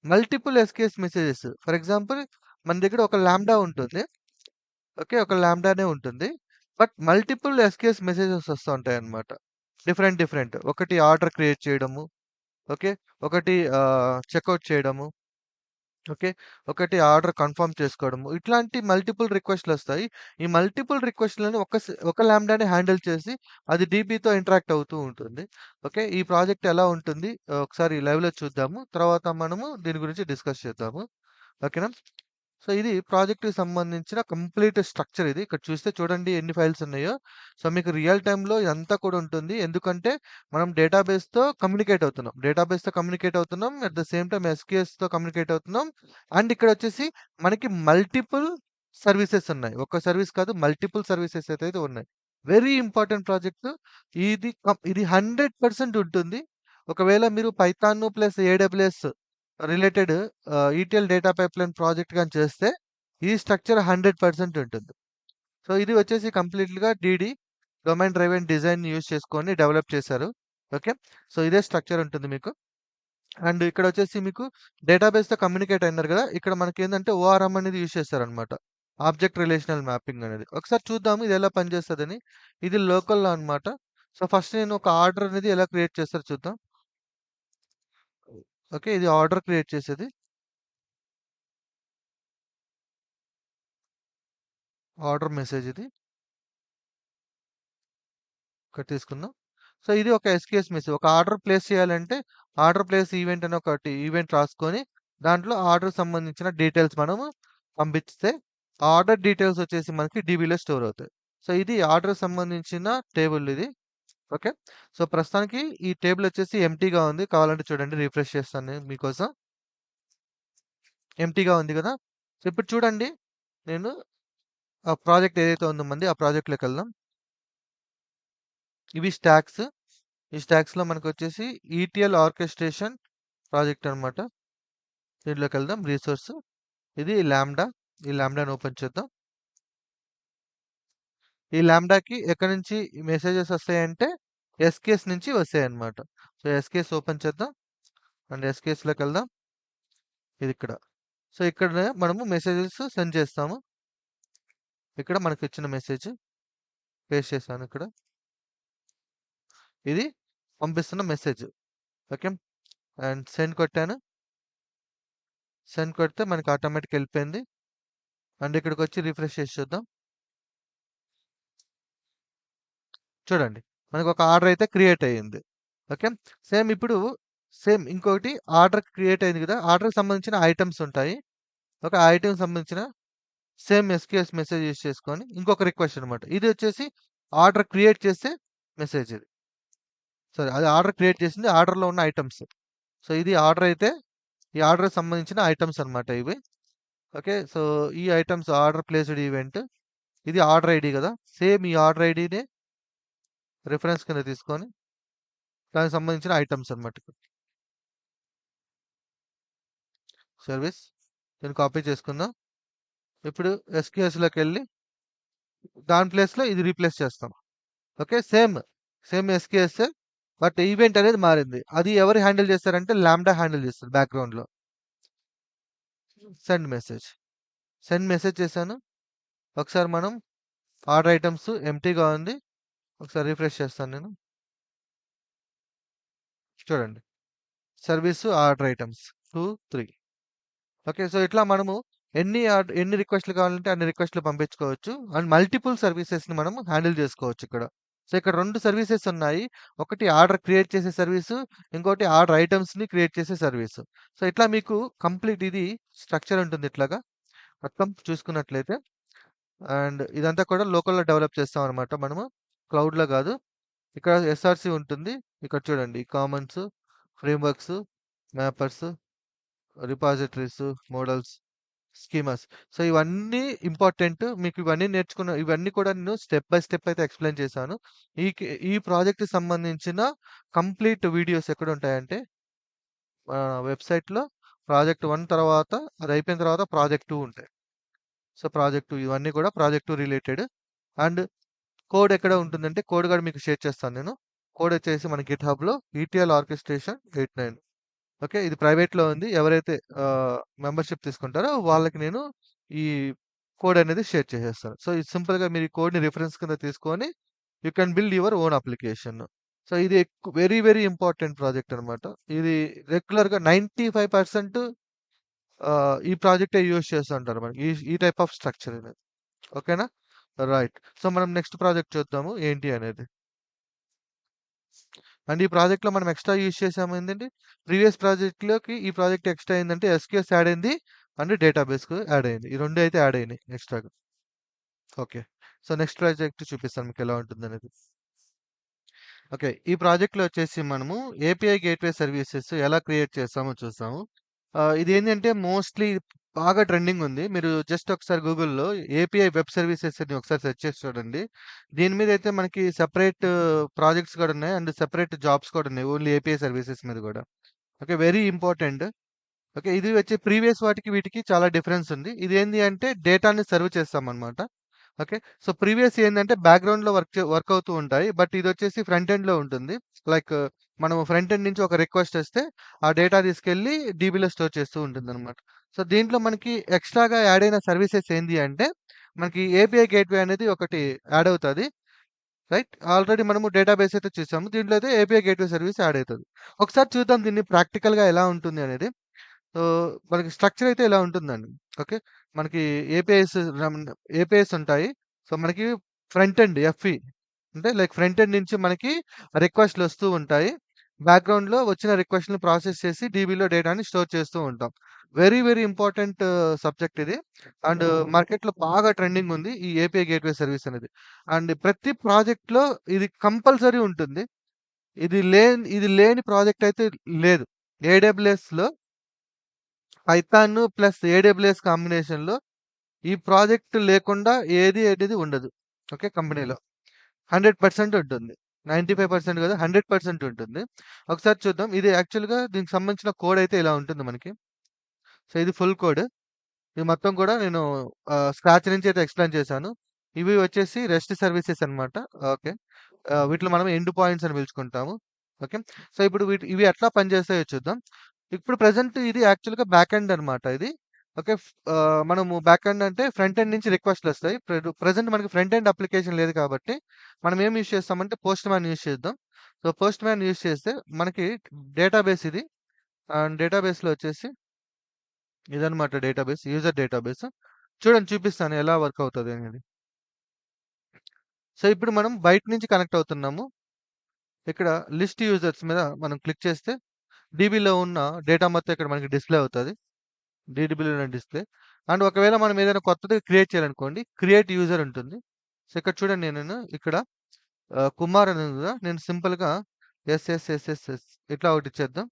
multiple SKS messages. For example మన దగ్గర ఒక లాంబ్డా ఉంటుంది. ఓకే. ఒక లాంబ్డానే ఉంటుంది. బట్ మల్టిపుల్ ఎస్‌కేఎస్ మెసేజెస్ వస్తా ఉంటాయన్నమాట. డిఫరెంట్. ఒకటి ఆర్డర్ క్రియేట్ చేయడము. ఓకే. ఒకటి చెకౌట్ చేయడము. ఓకే. ఒకటి ఆర్డర్ కన్ఫర్మ్ చేసుకోవడము. ఇట్లాంటి మల్టిపుల్ రిక్వెస్ట్‌లొస్తాయి. ఈ మల్టిపుల్ రిక్వెస్ట్‌లను ఒక లాంబ్డానే హ్యాండిల్ చేసి అది డీబీతో ఇంటరాక్ట్ అవుతూ ఉంటుంది. ఓకే. ఈ ప్రాజెక్ట్ ఎలా ఉంటుంది ఒకసారి లైవ్‌లో చూద్దాము. తర్వాత మనము దీని గురించి డిస్కస్ చేద్దాము. ఓకేనా? సో, ఇది ప్రాజెక్ట్‌కి సంబంధించిన కంప్లీట్ స్ట్రక్చర్ ఇది. ఇక్కడ చూస్తే చూడండి ఎన్ని ఫైల్స్ ఉన్నాయో. సో, మీకు రియల్ టైమ్‌లో ఇదంతా కూడా ఉంటుంది. ఎందుకంటే మనం డేటాబేస్‌తో కమ్యూనికేట్ అవుతున్నాం. అట్ ద సేమ్ టైమ్ ఎస్‌క్యూఎల్‌తో కమ్యూనికేట్ అవుతున్నాం. అండ్ ఇక్కడొచ్చేసి మనకి మల్టిపుల్ సర్వీసెస్ ఉన్నాయి. ఒక్క సర్వీస్ కాదు మల్టిపుల్ సర్వీసెస్ అయితే ఉన్నాయి. Very important project. ఇది 100% ఉంటుంది. ఒకవేళ మీరు Python plus AWS related ETL data pipeline project గాని చేస్తే, ఈ స్ట్రక్చర్ 100% ఉంటుంది. సో, ఇది వచ్చేసి కంప్లీట్‌గా డొమైన్ డ్రైవెన్ డిజైన్ యూజ్ చేసుకొని డెవలప్ చేశారు. ఓకే. సో, ఇదే స్ట్రక్చర్ ఉంటుంది మీకు. అండ్ ఇక్కడొచ్చేసి మీకు డేటాబేస్‌తో కమ్యూనికేట్ అయినారు గదా! ఇక్కడ మనకేందంటే ఓఆర్ఎం అనేది యూజ్ చేశారనమాట. ఆబ్జెక్ట్ రిలేషనల్ మ్యాపింగ్ అనేది. ఒకసారి చూద్దాము ఇది ఎలా పనిచేస్తదని. ఇది లోకల్‌లో అనమాట. సో, ఫస్ట్ నేను ఒక ఆర్డర్ అనేది ఎలా క్రియేట్ చేస్తారో చూద్దాం. ఓకే. ఇది ఆర్డర్ క్రియేట్ చేసేది. ఆర్డర్ మెసేజ్ ఇది. ఇక్కడ తీసుకుందాం. సో, ఇది ఒక ఎస్‌క్యూఎస్ మెసేజ్. ఒక ఆర్డర్ ప్లేస్ చేయాలంటే, ఆర్డర్ ప్లేస్ ఈవెంట్ అని ఒకటి ఈవెంట్ రాసుకొని, దాంట్లో ఆర్డర్‌కి సంబంధించిన డీటెయిల్స్ మనము పంపిస్తే, ఆ ఆర్డర్ డీటెయిల్స్ వచ్చేసి మనకి డీబీలో స్టోర్ అవుతాయి. సో, ఇది ఆర్డర్‌కి సంబంధించిన టేబుల్ ఇది. ఓకే. సో, ప్రస్తుతానికి ఈ టేబుల్ వచ్చేసి ఎంప్టీగా ఉంది. కావాలంటే చూడండి రిఫ్రెష్ చేస్తాను నేను మీకోసం. ఎంప్టీగా ఉంది గదా! సో, ఇప్పుడు చూడండి నేను ఆ ప్రాజెక్ట్ ఏదైతే ఉందో మనది, ఆ ప్రాజెక్ట్‌లోకెళ్దాం. ఇవి స్టాక్స్. ఈ స్టాక్స్‌లో మనకొచ్చేసి ఈటీఎల్ ఆర్కెస్ట్రేషన్ ప్రాజెక్ట్ అనమాట. దీంట్లోకెళ్దాం రిసోర్స్. ఇది లాంబ్డా. ఈ లాంబ్డాని ఓపెన్ చేద్దాం. ఈ లాంబ్డాకి ఎక్కడి నుంచి మెసేజెస్ వస్తాయంటే ఎస్‌కేఎస్ నుంచి వస్తాయన్నమాట. సో, ఎస్‌కేఎస్ ఓపెన్ చేద్దాం. అండ్ ఎస్‌కేఎస్‌లోకెళ్దాం. ఇదిక్కడ. సో, ఇక్కడ మనము మెసేజెస్ సెండ్ చేస్తాము. ఇక్కడ మనకిచ్చిన మెసేజ్ పేస్ట్ చేశాను ఇక్కడ. ఇది పంపిస్తున్న మెసేజ్. ఓకే. అండ్ సెండ్ కొట్టాను. సెండ్ కొడితే మనకి ఆటోమేటిక్‌గా ఎళ్ళిపోయింది. అండ్ ఇక్కడికొచ్చి రిఫ్రెష్ చేసి చూద్దాం. చూడండి. మనకొక ఆర్డర్ అయితే క్రియేట్ అయ్యింది. ఓకే. సేమ్ ఇప్పుడు సేమ్ ఇంకోటి ఆర్డర్ క్రియేట్ అయింది కదా! ఆర్డర్‌కి సంబంధించిన ఐటెమ్స్ ఉంటాయి. ఒక ఐటెమ్‌కి సంబంధించిన సేమ్ ఎస్‌క్యూఎస్ మెసేజ్ యూజ్ చేసుకొని ఇంకొక రిక్వెస్ట్ అనమాట. ఇది వచ్చేసి ఆర్డర్ క్రియేట్ చేసే మెసేజ్ ఇది. సారీ, అది ఆర్డర్ క్రియేట్ చేసింది ఆర్డర్‌లో ఉన్న ఐటెమ్స్. సో, ఇది ఆర్డర్ అయితే ఈ ఆర్డర్‌కి సంబంధించిన ఐటెమ్స్ అనమాట ఇవి. ఓకే. సో, ఈ ఐటెమ్స్ ఆర్డర్ ప్లేస్డ్ ఈవెంట్. ఇది ఆర్డర్ ఐడీ కదా! సేమ్ ఈ ఆర్డర్ ఐడీనే రిఫరెన్స్ కింద తీసుకొని దానికి సంబంధించిన ఐటెమ్స్ అనమాట. సర్వీస్ దీన్ని కాపీ చేసుకుందాం. ఇప్పుడు ఎస్‌క్యూఎస్‌లోకెళ్ళి దాని ప్లేస్‌లో ఇది రీప్లేస్ చేస్తాం. ఓకే. సేమ్ ఎస్‌క్యూఎస్సే. బట్ ఈవెంట్ అనేది మారింది. అది ఎవరు హ్యాండిల్ చేస్తారంటే లాంబ్డా హ్యాండిల్ చేస్తది బ్యాక్‌గ్రౌండ్‌లో. Send message. సెండ్ మెసేజ్ చేశాను. ఒకసారి మనం ఆర్డర్ ఐటెమ్స్ ఎంప్టీగా ఉంది. ఒకసారి రిఫ్రెష్ చేస్తాను నేను. చూడండి. Service order items 2, 3. Okay. So, ఇట్లా మనము ఎన్ని రిక్వెస్ట్‌లు కావాలంటే అన్ని రిక్వెస్ట్‌లు పంపించుకోవచ్చు. అండ్ మల్టిపుల్ సర్వీసెస్‌ని మనం హ్యాండిల్ చేసుకోవచ్చు ఇక్కడ. సో, ఇక్కడ 2 సర్వీసెస్ ఉన్నాయి. ఒకటి ఆర్డర్ క్రియేట్ చేసే సర్వీసు. ఇంకోటి ఆర్డర్ ఐటెమ్స్‌ని క్రియేట్ చేసే సర్వీసు. సో, ఇట్లా మీకు కంప్లీట్ ఇది స్ట్రక్చర్ ఉంటుంది ఇట్లాగా. మొత్తం చూసుకున్నట్లయితే. అండ్ ఇదంతా కూడా లోకల్‌లో డెవలప్ చేస్తామనమాట మనము. క్లౌడ్‌లో గాదు. ఇక్కడ ఎస్ఆర్‌సి ఉంటుంది. ఇక్కడ చూడండి commons, frameworks, mappers, repositories, models, schemas. So, ఇవన్నీ ఇంపార్టెంట్. మీకు ఇవన్నీ కూడా నేను స్టెప్ బై స్టెప్ అయితే ఎక్స్‌ప్లెయిన్ చేశాను. ఈ ప్రాజెక్ట్‌కి సంబంధించిన కంప్లీట్ వీడియోస్ ఎక్కడుంటాయంటే వెబ్‌సైట్‌లో ప్రాజెక్ట్ 1 తర్వాత అది అయిపోయిన తర్వాత ప్రాజెక్ట్ 2 ఉంటాయి. సో, ప్రాజెక్ట్ 2 ఇవన్నీ కూడా ప్రాజెక్ట్ 2 రిలేటెడ్. అండ్ కోడ్ ఎక్కడ ఉంటుందంటే కోడ్ కూడా మీకు షేర్ చేస్తాను నేను. కోడ్ వచ్చేసి మన గిట్‌హబ్‌లో ఈటీఎల్ ఆర్కెస్ట్రేషన్ 89. ఓకే. ఇది ప్రైవేట్‌లో ఉంది. ఎవరైతే మెంబర్‌షిప్ తీసుకుంటారో వాళ్ళకి నేను ఈ కోడ్ అనేది షేర్ చేసేస్తాను. సో, ఇది సింపుల్‌గా మీరు ఈ కోడ్‌ని రిఫరెన్స్ కింద తీసుకొని you can build your own application. So, ఇది వెరీ, వెరీ ఇంపార్టెంట్ ప్రాజెక్ట్ అనమాట. ఇది రెగ్యులర్‌గా 95% ఈ ప్రాజెక్టే యూజ్ చేస్తుంటారు మనకి. ఈ టైప్ ఆఫ్ స్ట్రక్చర్ ఇది. ఓకేనా? రైట్. సో, మనం నెక్స్ట్ ప్రాజెక్ట్ చూద్దాము ఏంటి అనేది. అండ్ ఈ ప్రాజెక్ట్‌లో మనం ఎక్స్‌ట్రా యూజ్ చేసాము ఏంటంటే, ప్రీవియస్ ప్రాజెక్ట్‌లోకి ఈ ప్రాజెక్ట్ ఎక్స్‌ట్రా అయిందంటే ఎస్‌క్యూఎస్ యాడ్ అయింది. అండ్ డేటాబేస్‌కు యాడ్ అయింది. ఈ 2 అయితే యాడ్ అయినాయి ఎక్స్‌ట్రాగా. ఓకే. సో, నెక్స్ట్ ప్రాజెక్ట్ చూపిస్తాను మీకు ఎలా ఉంటుందనేది. ఓకే. ఈ ప్రాజెక్ట్‌లో వచ్చేసి మనము ఏపీఐ గేట్‌వే సర్వీసెస్ ఎలా క్రియేట్ చేస్తామో చూస్తాము. ఇదేంటంటే మోస్ట్‌లీ బాగా ట్రెండింగ్ ఉంది. మీరు జస్ట్ ఒకసారి గూగుల్‌లో ఏపీఐ వెబ్ సర్వీసెస్ అని ఒకసారి సెర్చ్ చేసి చూడండి. దీని మీద అయితే మనకి సెపరేట్ ప్రాజెక్ట్స్ కూడా ఉన్నాయి. అండ్ సెపరేట్ జాబ్స్ కూడా ఉన్నాయి. ఓన్లీ ఏపీఐ సర్వీసెస్ మీద కూడా. ఓకే. Very important. ఓకే. ఇది వచ్చి ప్రీవియస్ వాటికి వీటికి చాలా డిఫరెన్స్ ఉంది. ఇదేంది అంటే డేటాని సర్వ్ చేస్తామనమాట. ఓకే. సో, ప్రీవియస్ ఏందంటే బ్యాక్‌గ్రౌండ్‌లో వర్క్ అవుతూ ఉంటాయి. బట్ ఇదొచ్చేసి ఫ్రంట్ ఎండ్‌లో ఉంటుంది. లైక్ మనం ఫ్రంట్ ఎండ్ నుంచి ఒక రిక్వెస్ట్ వస్తే ఆ డేటా తీసుకెళ్ళి డీబీలో స్టోర్ చేస్తూ ఉంటుందనమాట. సో, దీంట్లో మనకి ఎక్స్‌ట్రాగా యాడ్ అయిన సర్వీసెస్ ఏంది అంటే మనకి ఏపీఐ గేట్‌వే అనేది ఒకటి యాడ్ అవుతది. రైట్. ఆల్రెడీ మనము డేటాబేస్ అయితే చూసాము. దీంట్లో అయితే ఏపీఐ గేట్‌వే సర్వీస్ యాడ్ అయితది. ఒకసారి చూద్దాం దీన్ని ప్రాక్టికల్‌గా ఎలా ఉంటుంది అనేది. సో, మనకి స్ట్రక్చర్ అయితే ఇలా ఉంటుందండి. ఓకే. మనకి ఏపీఐస్ ఏపీఐస్ ఉంటాయి. సో, మనకి ఫ్రంట్ ఎండ్ ఎఫ్‌ఈ అంటే లైక్ ఫ్రంట్ ఎండ్ నుంచి మనకి రిక్వెస్ట్‌లు వస్తూ ఉంటాయి. బ్యాక్‌గ్రౌండ్‌లో వచ్చిన రిక్వెస్ట్‌ని ప్రాసెస్ చేసి డీబీలో డేటాని స్టోర్ చేస్తూ ఉంటాం. వెరీ, వెరీ ఇంపార్టెంట్ సబ్జెక్ట్ ఇది. అండ్ మార్కెట్‌లో బాగా ట్రెండింగ్ ఉంది ఈ ఏపీఐ గేట్‌వే సర్వీస్ అనేది. అండ్ ప్రతి ప్రాజెక్ట్‌లో ఇది కంపల్సరీ ఉంటుంది. ఇది లేని ప్రాజెక్ట్ అయితే లేదు. ఏడబ్ల్యూఎస్‌లో పైథాన్ ప్లస్ ఏడబ్ల్యూఎస్ కాంబినేషన్‌లో ఈ ప్రాజెక్ట్ లేకుండా ఏది అనేది ఉండదు. ఓకే. కంపెనీలో. 100% ఉంటుంది. 95% కాదు 100% ఉంటుంది. ఒకసారి చూద్దాం. ఇది యాక్చువల్‌గా దీనికి సంబంధించిన కోడ్ అయితే ఇలా ఉంటుంది మనకి. సో, ఇది ఫుల్ కోడ్. ఇది మొత్తం కూడా నేను స్క్రాచ్ నుంచి అయితే ఎక్స్‌ప్లెయిన్ చేశాను. ఇవి వచ్చేసి రెస్ట్ సర్వీసెస్ అన్నమాట. ఓకే. వీటిలో మనం ఎండ్ పాయింట్స్ అని పిలుచుకుంటాము. ఓకే. సో, ఇప్పుడు ఇవి ఎట్లా పనిచేస్తాయో చూద్దాం. ఇప్పుడు ప్రెజెంట్ ఇది యాక్చువల్‌గా బ్యాక్ ఎండ్ అన్నమాట ఇది. ఓకే. మనము బ్యాక్ ఎండ్ అంటే ఫ్రంట్ ఎండ్ నుంచి రిక్వెస్ట్‌లొస్తాయి. ప్రెజెంట్ మనకి ఫ్రంట్ ఎండ్ అప్లికేషన్ లేదు కాబట్టి మనం ఏం యూజ్ చేస్తామంటే పోస్ట్ మ్యాన్ యూజ్ చేద్దాం. సో, పోస్ట్ మ్యాన్ యూజ్ చేస్తే మనకి డేటాబేస్ ఇది. అండ్ డేటాబేస్‌లో వచ్చేసి ఇదన్నమాట డేటాబేస్. User database. చూడండి చూపిస్తాను ఎలా వర్క్ అవుతది అనేది. సో, ఇప్పుడు మనం బయట నుంచి కనెక్ట్ అవుతున్నాము. ఇక్కడ లిస్ట్ యూజర్స్ మీద మనం క్లిక్ చేస్తే డీబీలో ఉన్న డేటా మొత్తం ఇక్కడ మనకి డిస్‌ప్లే అవుతది. డీడీబీలో ఉన్న డిస్‌ప్లే. అండ్ ఒకవేళ మనం ఏదైనా కొత్తది క్రియేట్ చేయాలనుకోండి, క్రియేట్ యూజర్ ఉంటుంది. సో, ఇక్కడ చూడండి నేను ఇక్కడ కుమార్ అని ఉంది కదా! నేను సింపుల్‌గా ఎస్ఎస్ఎస్ఎస్ఎస్ ఇట్లా ఒకటి ఇచ్చేద్దాం.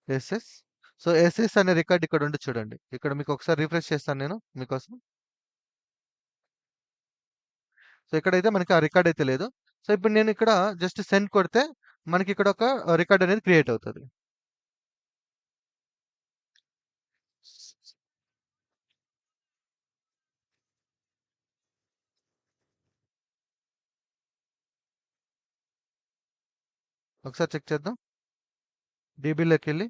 ఎస్ఎస్. సో, ఎస్ఎస్ అనే రికార్డ్ ఇక్కడ ఉంది చూడండి. ఇక్కడ మీకు ఒకసారి రిఫ్రెష్ చేస్తాను నేను మీకోసం. సో, ఇక్కడైతే మనకి ఆ రికార్డ్ అయితే లేదు. సో, ఇప్పుడు నేను ఇక్కడ జస్ట్ సెండ్ కొడితే మనకి ఇక్కడ ఒక రికార్డ్ అనేది క్రియేట్ అవుతది. ఒకసారి చెక్ చేద్దాం. డీబీలోకెళ్ళి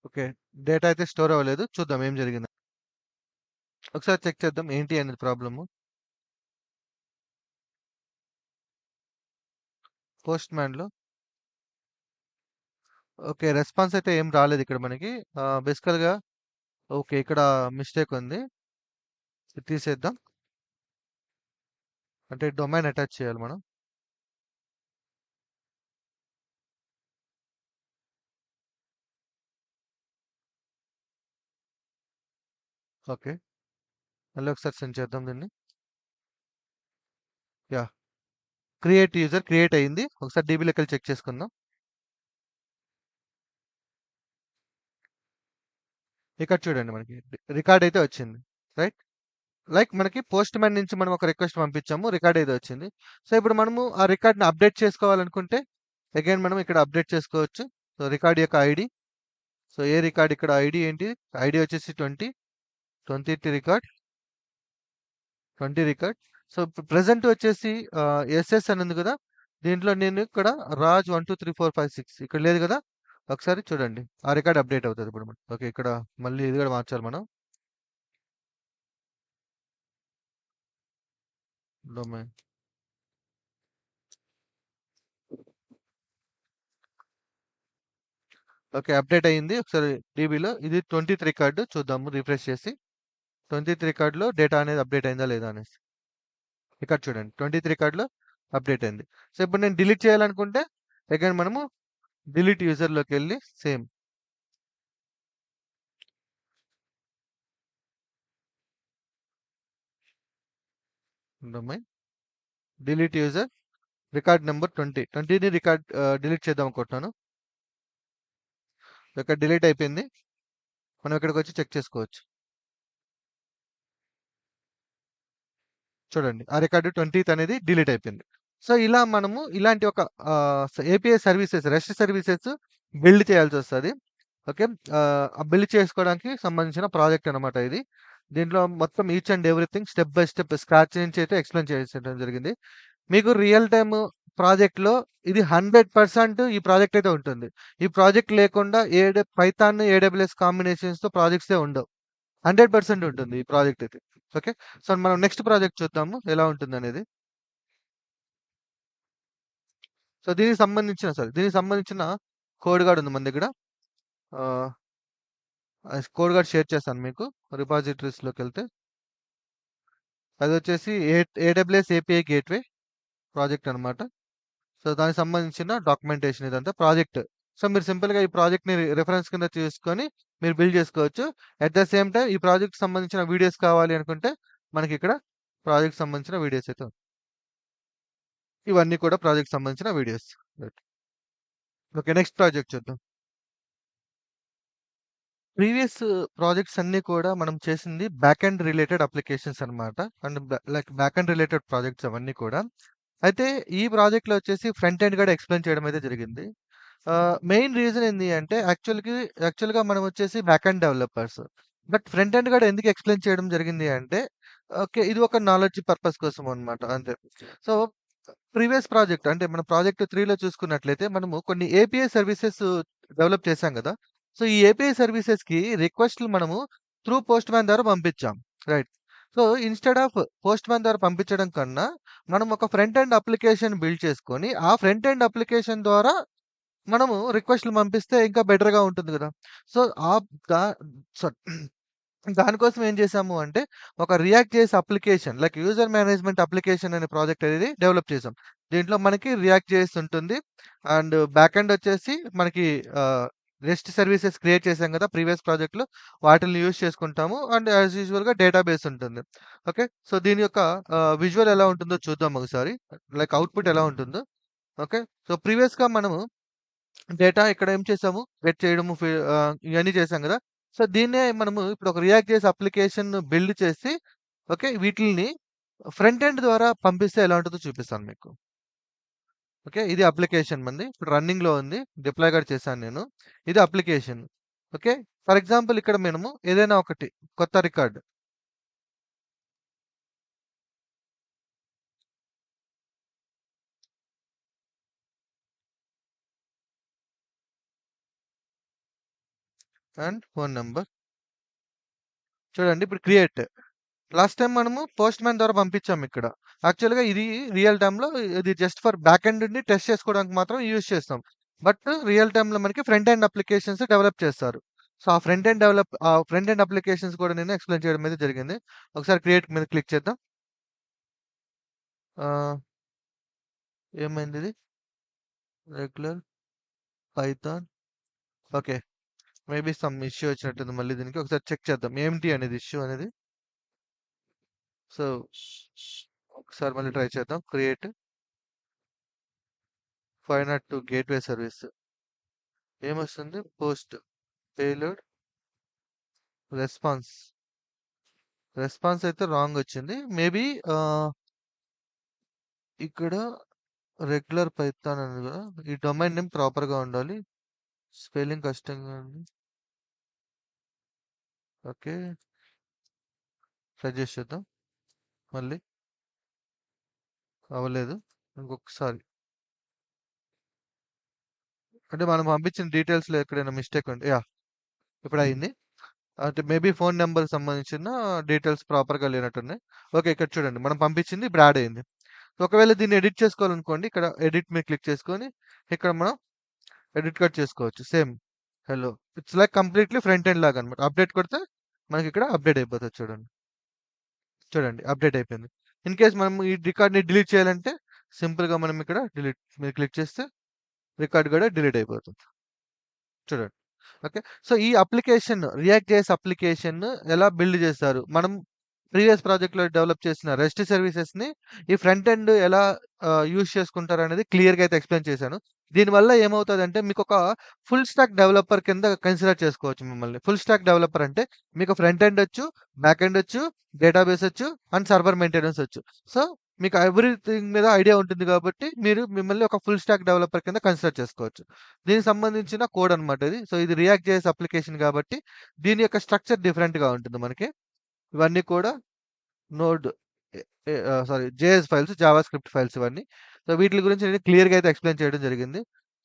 ఓకే. డేటా అయితే స్టోర్ అవ్వలేదు. చూద్దాం ఏం జరిగిందో. ఒకసారి చెక్ చేద్దాం ఏంటి అనేది ప్రాబ్లము. పోస్ట్‌మ్యాన్‌లో ఓకే. రెస్పాన్స్ అయితే ఏం రాలేదు ఇక్కడ మనకి. బేసికల్‌గా ఓకే. ఇక్కడ మిస్టేక్ ఉంది. ఇది తీసేద్దాం. అంటే డొమైన్ అటాచ్ చేయాలి మనం. ఓకే. మళ్ళీ ఒకసారి సెండ్ చేద్దాం దీన్ని. యాహ్! క్రియేట్ యూజర్ క్రియేట్ అయింది. ఒకసారి డీబీలోకెళ్ళి చెక్ చేసుకుందాం. ఇక్కడ చూడండి మనకి రికార్డ్ అయితే వచ్చింది. రైట్? లైక్ మనకి పోస్ట్‌మ్యాన్ నుంచి మనం ఒక రిక్వెస్ట్ పంపించాము. రికార్డ్ అయితే వచ్చింది. సో, ఇప్పుడు మనము ఆ రికార్డ్‌ని అప్డేట్ చేసుకోవాలనుకుంటే అగైన్ మనం ఇక్కడ అప్డేట్ చేసుకోవచ్చు. సో, రికార్డ్ యొక్క ఐడీ. సో, ఏ రికార్డ్ ఇక్కడ ఐడీ ఏంటి? ఐడీ వచ్చేసి 20. 20 రికార్డ్. 20 రికార్డ్. సో, ప్రెజెంట్ వచ్చేసి ఎస్ఎస్ అని ఉంది కదా! దీంట్లో నేను ఇక్కడ రాజ్ 1, 2, 3, 4, 5, 6 ఇక్కడ లేదు కదా! ఒకసారి చూడండి. ఆ రికార్డ్ అప్డేట్ అవుతది ఇప్పుడు మనకి. ఓకే. ఇక్కడ మళ్ళీ ఇది కూడా మార్చాలి మనం. డొమైన్. ఓకే. అప్డేట్ అయింది. ఒకసారి డీబీలో ఇది 20థ్ రికార్డ్ చూద్దాము రిఫ్రెష్ చేసి. 20థ్ రికార్డ్‌లో డేటా అనేది అప్డేట్ అయిందా లేదా అనేసి. ఇక్కడ చూడండి 20థ్ రికార్డ్‌లో అప్డేట్ అయింది. సో, ఇప్పుడు నేను డిలీట్ చేయాలనుకుంటే అగైన్ మనము డిలీట్ యూజర్‌లోకెళ్ళి same domain delete user record number 20. 20ని రికార్డ్ డిలీట్ చేద్దాం అనుకుంటున్నాను. ఇక్కడ డిలీట్ అయిపోయింది. మనం ఇక్కడికొచ్చి చెక్ చేసుకోవచ్చు. చూడండి. ఆ రికార్డ్ 20థ్ అనేది డిలీట్ అయిపోయింది. సో, ఇలా మనము ఇలాంటి ఒక API services, rest services build చేయాల్సొస్తది. ఓకే. ఆ బిల్డ్ చేసుకోవడానికి సంబంధించిన ప్రాజెక్ట్ అనమాట ఇది. దీంట్లో మొత్తం each and everything step by step scratch నుంచి అయితే ఎక్స్‌ప్లెయిన్ చేసేయడం జరిగింది. మీకు రియల్ టైమ్ ప్రాజెక్ట్‌లో ఇది 100% ఈ ప్రాజెక్ట్ అయితే ఉంటుంది. ఈ ప్రాజెక్ట్ లేకుండా పైథాన్, ఏడబ్ల్యూఎస్ కాంబినేషన్స్‌తో ప్రాజెక్ట్సే ఉండవు. 100% ఉంటుంది ఈ ప్రాజెక్ట్ అయితే. ఓకే. సో, మనం నెక్స్ట్ ప్రాజెక్ట్ చూద్దాము ఎలా ఉంటుందనేది. సో, దీనికి సంబంధించిన కోడ్ గార్డ్ ఉంది మన దగ్గర. ఆహ్, ఆ కోడ్ గార్డ్ షేర్ చేశాను మీకు. రిపాజిటరీస్‌లోకెళ్తే అదొచ్చేసి ఏడబ్ల్యూఎస్ ఏపీఐ గేట్‌వే ప్రాజెక్ట్ అనమాట. సో, దానికి సంబంధించిన డాక్యుమెంటేషన్ ఇదంతా ప్రాజెక్ట్. సో, మీరు సింపుల్‌గా ఈ ప్రాజెక్ట్‌ని రిఫరెన్స్ కింద తీసుకొని మీరు బిల్డ్ చేసుకోవచ్చు. అట్ ద సేమ్ టైమ్ ఈ ప్రాజెక్ట్‌కి సంబంధించిన వీడియోస్ కావాలి అనుకుంటే మనకిక్కడ ప్రాజెక్ట్‌కి సంబంధించిన వీడియోస్ అయితే ఇవన్నీ కూడా ప్రాజెక్ట్‌కి సంబంధించిన videos. Right. Okay. Next project చూద్దాం. ప్రీవియస్ ప్రాజెక్ట్స్ అన్నీ కూడా మనం చేసింది బ్యాక్ ఎండ్ రిలేటెడ్ అప్లికేషన్స్ అన్నమాట. And like back end related projects అవన్నీ కూడా. అయితే ఈ ప్రాజెక్ట్‌లో వచ్చేసి ఫ్రంట్ ఎండ్ కూడా ఎక్స్‌ప్లెయిన్ చేయడం అయితే జరిగింది. మెయిన్ రీజన్ ఏంది అంటే యాక్చువల్‌గా మనం వచ్చేసి back end developers. But front end కూడా ఎందుకు ఎక్స్‌ప్లెయిన్ చేయడం జరిగింది అంటే ఓకే. ఇది ఒక నాలెడ్జ్ పర్పస్ కోసం అన్నమాట అంతే. సో, ప్రీవియస్ ప్రాజెక్ట్ అంటే మన ప్రాజెక్ట్ 3లో చూసుకున్నట్లయితే మనము కొన్ని ఏపీఐ సర్వీసెస్ డెవలప్ చేశాం గదా! సో, ఈ ఏపీఐ సర్వీసెస్‌కి రిక్వెస్ట్‌లు మనము త్రూ పోస్ట్‌మ్యాన్ ద్వారా పంపించాం. Right. So, instead of postman ద్వారా పంపించడం కన్నా మనం ఒక ఫ్రంట్ ఎండ్ అప్లికేషన్ బిల్డ్ చేసుకొని, ఆ ఫ్రంట్ ఎండ్ అప్లికేషన్ ద్వారా మనము రిక్వెస్ట్‌లు పంపిస్తే ఇంకా బెటర్‌గా ఉంటుంది గదా! సో, దా సారీ దానికోసం ఏం చేశాము అంటే, ఒక react JS application like user management application అనే ప్రాజెక్ట్ అనేది డెవలప్ చేసాం. దీంట్లో మనకి రియాక్ట్ జేఎస్ ఉంటుంది. అండ్ బ్యాక్ ఎండ్ వచ్చేసి మనకి రెస్ట్ సర్వీసెస్ క్రియేట్ చేసాం గదా! ప్రీవియస్ ప్రాజెక్ట్‌లో వాటిల్ని యూజ్ చేసుకుంటాము. అండ్ యాస్ యూజువల్‌గా డేటాబేస్ ఉంటుంది. ఓకే. సో, దీని యొక్క విజువల్ ఎలా ఉంటుందో చూద్దాం ఒకసారి. లైక్ అవుట్‌పుట్ ఎలా ఉంటుందో. ఓకే. సో, ప్రీవియస్‌గా మనము డేటా ఇక్కడ ఏం చేసాము, గెట్ చేయడము, ఇయన్నీ చేసాం గదా! సో, దీన్నే మనము ఇప్పుడు ఒక రియాక్ట్ జేఎస్ అప్లికేషన్ బిల్డ్ చేసి, ఓకే. వీటిల్ని ఫ్రంట్ ఎండ్ ద్వారా పంపిస్తే ఎలా ఉంటుందో చూపిస్తాను మీకు. ఓకే. ఇది అప్లికేషన్ మంది. ఇప్పుడు రన్నింగ్‌లో ఉంది. డిప్లాయ్ కూడా చేశాను నేను. ఇది అప్లికేషన్. ఓకే. ఫర్ ఎగ్జాంపుల్ ఇక్కడ మనము ఏదైనా ఒకటి కొత్త రికార్డ్ అండ్ ఫోన్ నంబర్ చూడండి ఇప్పుడు క్రియేట్. లాస్ట్ టైమ్ మనము పోస్ట్‌మ్యాన్ ద్వారా పంపించాము ఇక్కడ. యాక్చువల్‌గా ఇది రియల్ టైమ్‌లో ఇది జస్ట్ ఫర్ బ్యాక్ ఎండ్‌ని టెస్ట్ చేసుకోవడానికి మాత్రం యూజ్ చేస్తాం. బట్ రియల్ టైమ్‌లో మనకి ఫ్రంట్ ఎండ్ అప్లికేషన్స్ డెవలప్ చేస్తారు. సో, ఆ ఫ్రంట్ ఎండ్ అప్లికేషన్స్ కూడా నేను ఎక్స్‌ప్లెయిన్ చేయడం అయితే జరిగింది. ఒకసారి క్రియేట్ మీద క్లిక్ చేద్దాం. ఆహ్, ఏమైందిది? Regular Python okay. Maybe some issue వచ్చినట్టుంది మళ్ళీ దీనికి. ఒకసారి చెక్ చేద్దాం. ఏంటి అనేది ఇష్యూ అనేది. సో, ఒకసారి మళ్ళీ ట్రై చేద్దాం. Create 502 gateway service. ఏమొస్తుంది? Post payload response. రెస్పాన్స్ అయితే రాంగ్ వచ్చింది. మేబీ ఇక్కడ రెగ్యులర్ పైథాన్ ఉంది కదా! ఈ డొమైన్ నేమ్ ప్రాపర్‌గా ఉండాలి. స్పెల్లింగ్ కష్టంగా ఉంది. ఓకే. ట్రై చేసి చూద్దాం. మళ్ళీ అవ్వలేదు. ఇంకొకసారి. అంటే మనం పంపించిన డీటెయిల్స్‌లో ఎక్కడైనా మిస్టేక్ ఉంటే యాహ్! ఇప్పుడయింది. అంటే మేబీ ఫోన్ నంబర్‌కి సంబంధించిన డీటెయిల్స్ ప్రాపర్‌గా లేనట్టున్నాయి. ఓకే. ఇక్కడ చూడండి. మనం పంపించింది ఇప్పుడు యాడ్ అయింది. ఒకవేళ దీన్ని ఎడిట్ చేసుకోవాలనుకోండి. ఇక్కడ ఎడిట్ మీద క్లిక్ చేసుకొని ఇక్కడ మనం ఎడిట్ కూడా చేసుకోవచ్చు. Same hello. It's like completely front end లాగనమాట. అప్డేట్ కొడితే మనకిక్కడ అప్డేట్ అయిపోతది చూడండి. చూడండి అప్డేట్ అయిపోయింది. ఇన్ కేస్ మనం ఈ రికార్డ్‌ని డిలీట్ చేయాలంటే సింపుల్‌గా మనం ఇక్కడ డిలీట్ మీద క్లిక్ చేస్తే రికార్డ్ కూడా డిలీట్ అయిపోతుంది. చూడండి. ఓకే. సో, ఈ అప్లికేషన్ రియాక్ట్ జేఎస్ అప్లికేషన్ ఎలా బిల్డ్ చేస్తారు? మనం ప్రీవియస్ ప్రాజెక్ట్‌లో డెవలప్ చేసిన రెస్ట్ సర్వీసెస్‌ని ఈ ఫ్రంట్ ఎండ్ ఎలా యూజ్ చేసుకుంటారనేది క్లియర్‌గా అయితే ఎక్స్‌ప్లెయిన్ చేశాను. దీనివల్ల ఏమవుతదంటే మీకొక ఫుల్ స్టాక్ డెవలపర్ కింద కన్సిడర్ చేసుకోవచ్చు మిమ్మల్ని. ఫుల్ స్టాక్ డెవలపర్ అంటే మీకు ఫ్రంట్ ఎండ్ ఒచ్చు, బ్యాక్ ఎండ్ ఒచ్చు, డేటాబేస్ ఒచ్చు అండ్ సర్వర్ మెయింటెనెన్స్ ఒచ్చు. సో, మీకు ఎవ్రీథింగ్ మీద ఐడియా ఉంటుంది కాబట్టి మిమ్మల్ని ఒక ఫుల్ స్టాక్ డెవలపర్ కింద కన్సిడర్ చేసుకోవచ్చు. దీనికి సంబంధించిన కోడ్ అన్నమాట ఇది. సో, ఇది రియాక్ట్ జేఎస్ అప్లికేషన్ కాబట్టి దీని యొక్క స్ట్రక్చర్ డిఫరెంట్‌గా ఉంటుంది మనకి. ఇవన్నీ కూడా node sorry JS files, JavaScript files ఇవన్నీ. సో, వీటిలి గురించి నేను క్లియర్‌గా అయితే ఎక్స్‌ప్లెయిన్ చేయడం జరిగింది.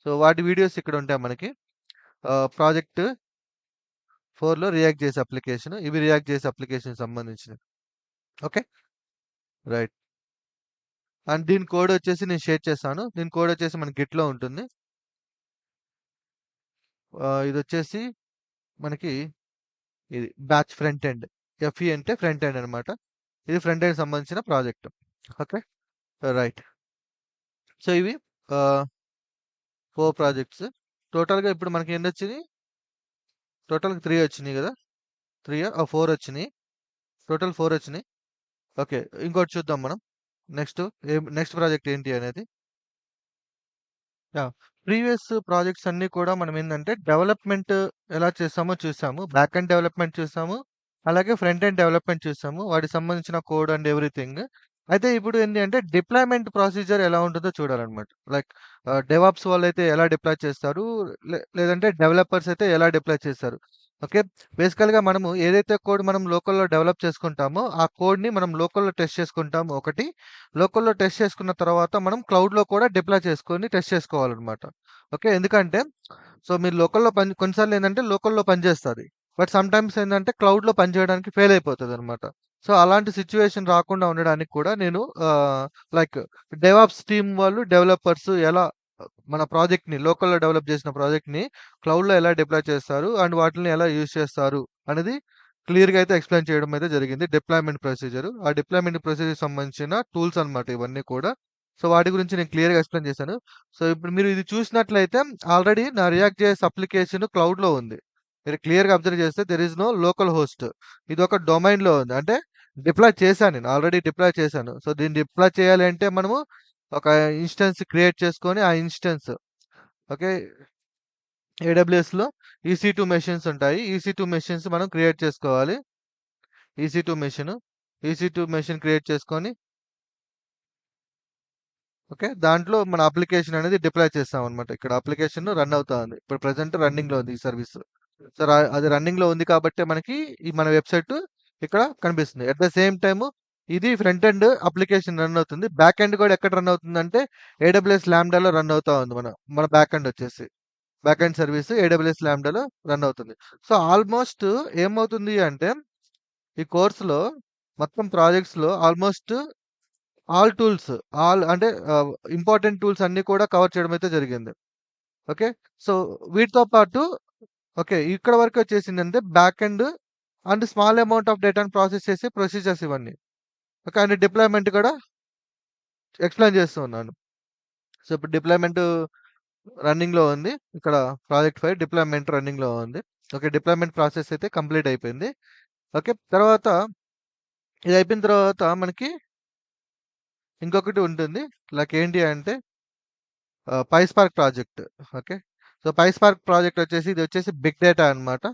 సో, వాటి వీడియోస్ ఇక్కడ ఉంటాయి మనకి. ప్రాజెక్ట్ 4లో రియాక్ట్ జేఎస్ అప్లికేషన్. ఇవి రియాక్ట్ జేఎస్ అప్లికేషన్‌కి సంబంధించినవి. ఓకే. రైట్. అండ్ దీని కోడ్ వచ్చేసి నేను షేర్ చేస్తాను. దీని కోడ్ వచ్చేసి మనకి గిట్‌లో ఉంటుంది. ఇదొచ్చేసి మనకి ఇది బ్యాచ్ ఫ్రంట్ ఎండ్. ఎఫ్‌ఈ అంటే ఫ్రంట్ ఎండ్ అన్నమాట. ఇది ఫ్రంట్ ఎండ్‌కి సంబంధించిన ప్రాజెక్ట్. ఓకే. రైట్. సో, ఇవి ఆహ్, 4 ప్రాజెక్ట్స్. టోటల్‌గా ఇప్పుడు మనకి ఎన్నొచ్చినియి? టోటల్‌గా 3 వచ్చినియి గదా! 3 4 వచ్చినియి. టోటల్ 4 వచ్చినియి. ఓకే. ఇంకోటి చూద్దాం మనం. నెక్స్ట్ ప్రాజెక్ట్ ఏంటి అనేది. యాహ్! ప్రీవియస్ ప్రాజెక్ట్స్ అన్నీ కూడా మనమేందంటే డెవలప్‌మెంట్ ఎలా చేసామో చూసాము. బ్యాక్ ఎండ్ డెవలప్‌మెంట్ చూసాము. అలాగే ఫ్రంట్ ఎండ్ డెవలప్‌మెంట్ చూసాము. వాటికి సంబంధించిన కోడ్ అండ్ ఎవ్రీథింగ్. అయితే ఇప్పుడు ఏంది అంటే డిప్లాయ్‌మెంట్ ప్రొసీజర్ ఎలా ఉంటుందో చూడాలన్నమాట. లైక్ డెవాప్స్ వాళ్ళైతే ఎలా డిప్లాయ్ చేస్తారు? లేదంటే డెవలపర్స్ అయితే ఎలా డిప్లాయ్ చేస్తారు? ఓకే. బేసికల్‌గా మనము ఏదైతే కోడ్ మనం లోకల్‌లో డెవలప్ చేసుకుంటామో, ఆ కోడ్‌ని మనం లోకల్‌లో టెస్ట్ చేసుకుంటాము ఒకటి. లోకల్‌లో టెస్ట్ చేసుకున్న తర్వాత మనం క్లౌడ్‌లో కూడా డిప్లాయ్ చేసుకొని టెస్ట్ చేసుకోవాలనమాట. ఓకే. ఎందుకంటే సో, మీరు కొన్నిసార్లు ఏందంటే లోకల్‌లో పనిచేస్తది. బట్ సమ్‌టైమ్స్ ఏందంటే క్లౌడ్‌లో పనిచేయడానికి ఫెయిల్ అయిపోతదనమాట. సో, అలాంటి సిట్యుయేషన్ రాకుండా ఉండడానికి కూడా నేను లైక్ డెవాప్స్ టీమ్ వాళ్ళు డెవలపర్స్ ఎలా మన ప్రాజెక్ట్‌ని లోకల్‌లో డెవలప్ చేసిన ప్రాజెక్ట్‌ని క్లౌడ్‌లో ఎలా డిప్లాయ్ చేస్తారు? అండ్ వాటిల్ని ఎలా యూజ్ చేస్తారు? అనేది క్లియర్‌గా అయితే ఎక్స్‌ప్లెయిన్ చేయడం అయితే జరిగింది. Deployment procedure. ఆ డిప్లాయ్‌మెంట్ ప్రొసీజర్‌కి సంబంధించిన టూల్స్ అన్నమాట ఇవన్నీ కూడా. సో, వాటి గురించి నేను క్లియర్‌గా ఎక్స్‌ప్లెయిన్ చేశాను. సో, ఇప్పుడు మీరు ఇది చూసినట్లయితే ఆల్రెడీ నా రియాక్ట్ జేఎస్ అప్లికేషన్ క్లౌడ్‌లో ఉంది. మీరు క్లియర్‌గా అబ్జర్వ్ చేస్తే there is no local host. ఇదొక డొమైన్‌లో ఉంది. అంటే డిప్లాయ్ చేశాను నేను. ఆల్రెడీ డిప్లాయ్ చేశాను. సో, దీన్ని డిప్లాయ్ చేయాలి అంటే మనము ఒక ఇన్‌స్టెన్స్ క్రియేట్ చేసుకొని ఆ ఇన్‌స్టెన్స్ ఓకే. ఏడబ్ల్యూఎస్‌లో ఈసీ2 మెషిన్స్ ఉంటాయి. ఈసీ2 మెషిన్స్ మనం క్రియేట్ చేసుకోవాలి. EC2 machine. EC2 machine create చేసుకొని ఓకే. దాంట్లో మన అప్లికేషన్ అనేది డిప్లాయ్ చేస్తామనమాట. ఇక్కడ అప్లికేషన్ రన్ అవుతా ఉంది. ఇప్పుడు ప్రెజెంట్ రన్నింగ్‌లో ఉంది ఈ సర్వీస్. సో, అది రన్నింగ్‌లో ఉంది కాబట్టే మనకి ఈ మన వెబ్‌సైట్ ఇక్కడ కనిపిస్తుంది. అట్ ద సేమ్ టైమ్ ఇది ఫ్రంట్ ఎండ్ అప్లికేషన్ రన్ అవుతుంది. బ్యాక్ ఎండ్ కూడా ఎక్కడ రన్ అవుతుందంటే ఏడబ్ల్యూఎస్ లాంబ్డాలో రన్ అవుతా ఉంది మన బ్యాక్ ఎండ్ వచ్చేసి. బ్యాక్ ఎండ్ సర్వీస్ ఏడబ్ల్యూఎస్ లాంబ్డాలో రన్ అవుతుంది. సో, ఆల్మోస్ట్ ఏమవుతుంది అంటే ఈ కోర్స్‌లో మొత్తం ప్రాజెక్ట్స్‌లో ఆల్మోస్ట్ ఆల్ టూల్స్ అంటే ఇంపార్టెంట్ టూల్స్ అన్నీ కూడా కవర్ చేయడం అయితే జరిగింది. ఓకే. సో, వీటితో పాటు ఓకే. ఇక్కడ వరకు వచ్చేసిందంటే back end and small amount of డేటాను ప్రాసెస్ చేసే ప్రొసీజర్స్ ఇవన్నీ. ఓకే. అండ్ డిప్లాయ్‌మెంట్ కూడా ఎక్స్‌ప్లెయిన్ చేస్తూ ఉన్నాను. సో, ఇప్పుడు డిప్లాయ్‌మెంట్ రన్నింగ్‌లో ఉంది. ఇక్కడ ప్రాజెక్ట్ ఫైల్ డిప్లాయ్‌మెంట్ రన్నింగ్‌లో ఉంది. ఓకే. డిప్లాయ్‌మెంట్ ప్రాసెస్ అయితే కంప్లీట్ అయిపోయింది. ఓకే. తర్వాత ఇది అయిపోయిన తర్వాత మనకి ఇంకొకటి ఉంటుంది. లైక్ ఏంటి అంటే PySpark project. Okay. So, PySpark project వచ్చేసి ఇది వచ్చేసి బిగ్ డేటా అన్నమాట.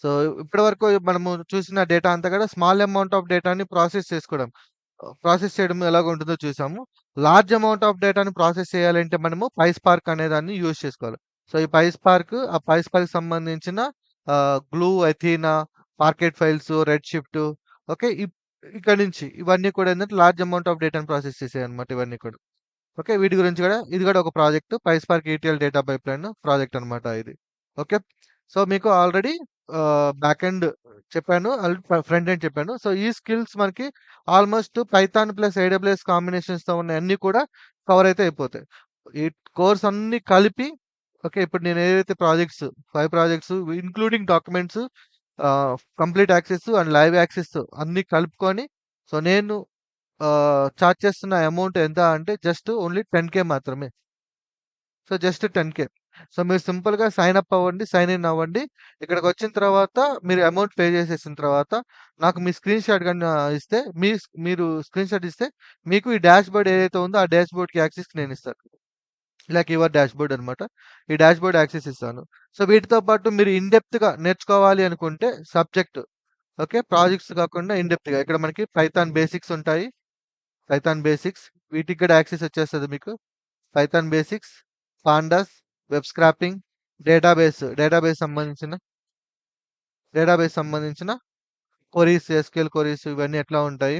సో, ఇప్పటివరకు మనము చూసిన డేటా అంతా కూడా స్మాల్ అమౌంట్ ఆఫ్ డేటాని ప్రాసెస్ చేసుకోవడం. ప్రాసెస్ చేయడం ఎలాగుంటుందో చూసాము. లార్జ్ అమౌంట్ ఆఫ్ డేటాని ప్రాసెస్ చేయాలంటే మనము పైస్పార్క్ అనే దాన్ని యూజ్ చేసుకోవాలి. సో, ఈ పైస్పార్క్ ఆ పైస్పార్క్‌కి సంబంధించిన glue, Athena, parquet files, redshift okay. ఇక్కడ నుంచి ఇవన్నీ కూడా ఏందంటే లార్జ్ అమౌంట్ ఆఫ్ డేటాని ప్రాసెస్ చేసేయన్నమాట ఇవన్నీ కూడా. ఓకే. వీటి గురించి గూడా ఇది గూడా ఒక project. PySpark ETL data pipeline project అనమాట ఇది. ఓకే. సో, మీకు ఆల్రెడీ బ్యాక్ ఎండ్ చెప్పాను. ఫ్రంట్ ఎండ్ చెప్పాను. సో, ఈ స్కిల్స్ మనకి ఆల్‌మోస్ట్ పైథాన్ ప్లస్ ఏడబ్ల్యూఎస్ కాంబినేషన్స్‌తో ఉన్నయన్నీ కూడా కవర్ అయితే అయిపోతాయి. ఈ కోర్స్ అన్నీ కలిపి ఓకే. ఇప్పుడు నేను ఏదైతే projects 5 projects including documents complete access and live access అన్నీ కలుపుకొని సో, నేను చార్జ్ చేస్తున్న అమౌంట్ ఎంత అంటే జస్ట్ ఓన్లీ 10,000 మాత్రమే. So, just 10,000. సో, మీరు సింపుల్‌గా సైన్ అప్ అవ్వండి. సైన్ ఇన్ అవ్వండి. ఇక్కడికొచ్చిన తర్వాత మీరు అమౌంట్ పే చేసేసిన తర్వాత నాకు మీ స్క్రీన్ షాట్ గాని ఇస్తే మీరు స్క్రీన్ షాట్ ఇస్తే మీకు ఈ డాష్‌బోర్డ్ ఏదైతే ఉందో ఆ డాష్‌బోర్డ్‌కి యాక్సెస్ నేనిస్తాను. లైక్ యువర్ డాష్‌బోర్డ్ అనమాట. ఈ డాష్‌బోర్డ్ యాక్సెస్ ఇస్తాను. సో, వీటితో పాటు మీరు ఇన్ డెప్త్‌గా నేర్చుకోవాలి అనుకుంటే సబ్జెక్ట్ ఓకే. ప్రాజెక్ట్స్ కాకుండా ఇన్ డెప్త్‌గా ఇక్కడ మనకి పైథాన్ బేసిక్స్ ఉంటాయి. పైథాన్ బేసిక్స్ వీటికి కూడా యాక్సెస్ వచ్చేస్తది మీకు. Python basics, pandas, web scraping, database సంబంధించిన క్వెరీస్, ఎస్‌క్యూఎల్ క్వెరీస్ ఇవన్నీ ఎట్లా ఉంటాయి.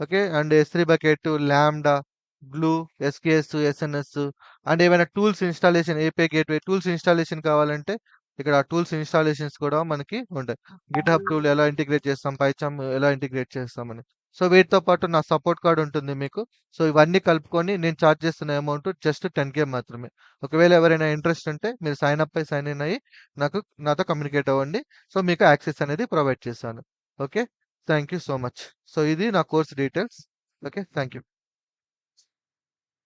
ఓకే. అండ్ ఎస్3 bucket, lambda, glue, SKS, SNS and ఏవైనా tools installation API gateway tools installation కావాలంటే ఇక్కడ టూల్స్ ఇన్‌స్టాలేషన్స్ కూడా మనకి ఉంటాయి. గిట్‌హబ్ టూల్ ఎలా ఇంటిగ్రేట్ చేస్తాం, పైచామ్ ఎలా ఇంటిగ్రేట్ చేస్తామని. సో, వీటితో పాటు నా సపోర్ట్ కార్డ్ ఉంటుంది మీకు. సో, ఇవన్నీ కలుపుకొని నేను చార్జ్ చేస్తున్న అమౌంట్ జస్ట్ 10,000 మాత్రమే. ఒకవేళ ఎవరైనా ఇంట్రెస్ట్ ఉంటే మీరు సైన్ ఇన్ అయ్యి నాతో కమ్యూనికేట్ అవ్వండి. సో, మీకు యాక్సెస్ అనేది ప్రొవైడ్ చేశాను. Okay. Thank you so much. So, ఇది నా course details. Okay. Thank you.